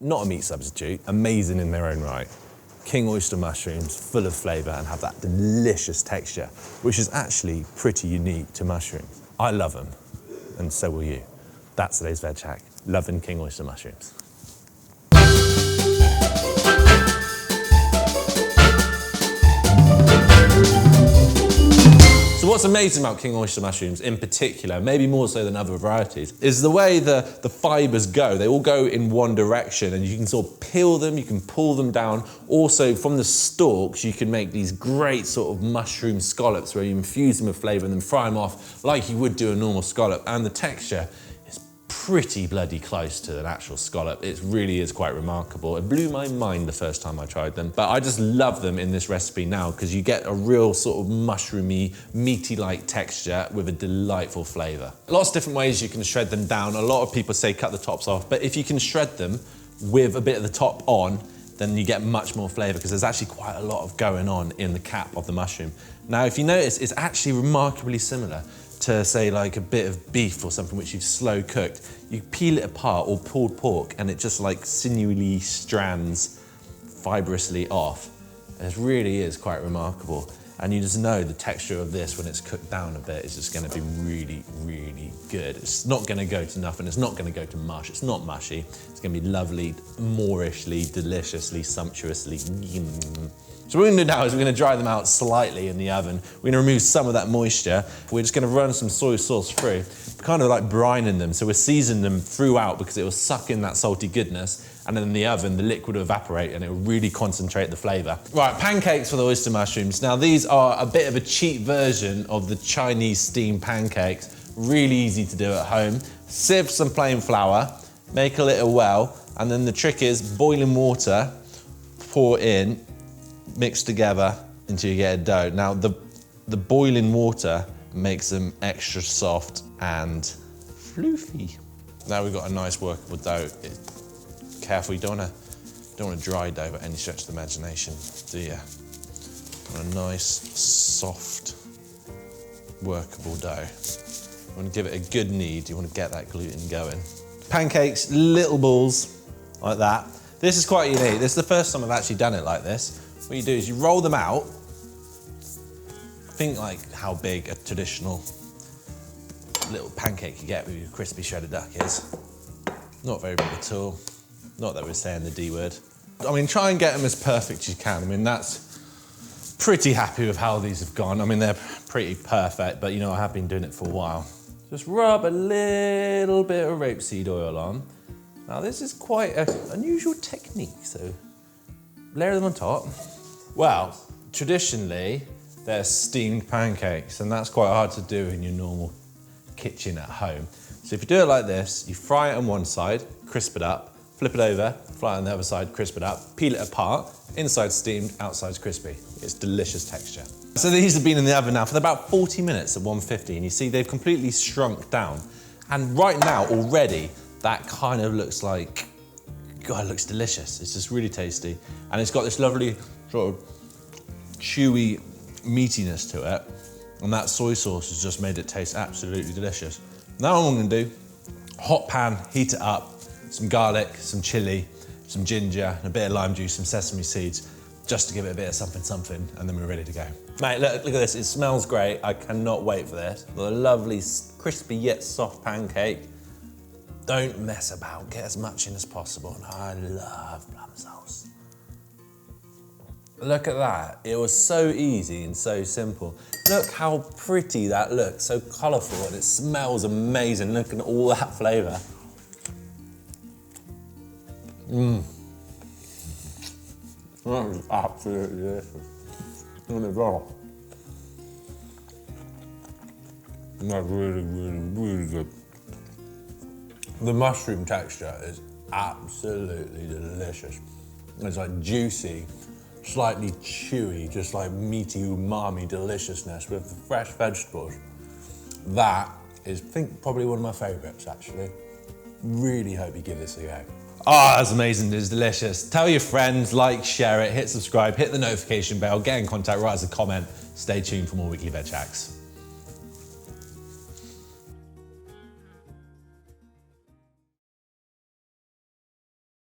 not a meat substitute, amazing in their own right. King oyster mushrooms, full of flavour and have that delicious texture, which is actually pretty unique to mushrooms. I love them, and so will you. That's today's veg hack, loving king oyster mushrooms. So what's amazing about king oyster mushrooms in particular, maybe more so than other varieties, is the way the fibres go. They all go in one direction and you can sort of peel them, you can pull them down. Also from the stalks, you can make these great sort of mushroom scallops where you infuse them with flavour and then fry them off like you would do a normal scallop. And the texture is pretty bloody close to an actual scallop. It really is quite remarkable. It blew my mind the first time I tried them, but I just love them in this recipe now because you get a real sort of mushroomy, meaty-like texture with a delightful flavour. Lots of different ways you can shred them down. A lot of people say cut the tops off, but if you can shred them with a bit of the top on, then you get much more flavour because there's actually quite a lot of going on in the cap of the mushroom. Now, if you notice, it's actually remarkably similar to say like a bit of beef or something which you've slow cooked. You peel it apart or pulled pork and it just like sinewy strands fibrously off. And it really is quite remarkable. And you just know the texture of this when it's cooked down a bit is just gonna be really, really good. It's not gonna go to nothing, it's not gonna go to mush, it's not mushy. It's gonna be lovely, moorishly, deliciously, sumptuously. So what we're gonna do now is we're gonna dry them out slightly in the oven. We're gonna remove some of that moisture. We're just gonna run some soy sauce through, kind of like brining them. So we're seasoning them throughout because it will suck in that salty goodness. And then in the oven, the liquid will evaporate and it will really concentrate the flavour. Right, pancakes for the oyster mushrooms. Now these are a bit of a cheap version of the Chinese steamed pancakes. Really easy to do at home. Sieve some plain flour, make a little well, and then the trick is boiling water, pour in, mix together until you get a dough. Now the boiling water makes them extra soft and floofy. Now we've got a nice workable dough. Careful, you don't want a dry dough by any stretch of the imagination, do you? Want a nice, soft, workable dough. You want to give it a good knead, you want to get that gluten going. Pancakes, little balls, like that. This is quite unique. This is the first time I've actually done it like this. What you do is you roll them out. Think like how big a traditional little pancake you get with your crispy shredded duck is. Not very big at all. Not that we're saying the D word. I mean, try and get them as perfect as you can. I mean, that's pretty happy with how these have gone. I mean, they're pretty perfect, but you know, I have been doing it for a while. Just rub a little bit of rapeseed oil on. Now, this is quite an unusual technique, so layer them on top. Well, traditionally, they're steamed pancakes, and that's quite hard to do in your normal kitchen at home. So if you do it like this, you fry it on one side, crisp it up, flip it over, fry it on the other side, crisp it up, peel it apart, inside steamed, outside's crispy. It's delicious texture. So these have been in the oven now for about 40 minutes at 150, and you see they've completely shrunk down. And right now, already, that kind of looks like, God, it looks delicious. It's just really tasty. And it's got this lovely sort of chewy meatiness to it. And that soy sauce has just made it taste absolutely delicious. Now what I'm gonna do, hot pan, heat it up, some garlic, some chili, some ginger, and a bit of lime juice, some sesame seeds, just to give it a bit of something, and then we're ready to go. Mate, look at this, it smells great. I cannot wait for this. The lovely, crispy yet soft pancake. Don't mess about, get as much in as possible. And I love plum sauce. Look at that, it was so easy and so simple. Look how pretty that looks, so colourful, and it smells amazing. Look at all that flavour. That is absolutely delicious. That's really, really, really good. The mushroom texture is absolutely delicious. It's like juicy, slightly chewy, just like meaty umami deliciousness with the fresh vegetables. That is, I think, probably one of my favourites, actually. Really hope you give this a go. Oh, that's amazing, it's delicious. Tell your friends, like, share it, hit subscribe, hit the notification bell, get in contact, write us a comment. Stay tuned for more weekly veg hacks.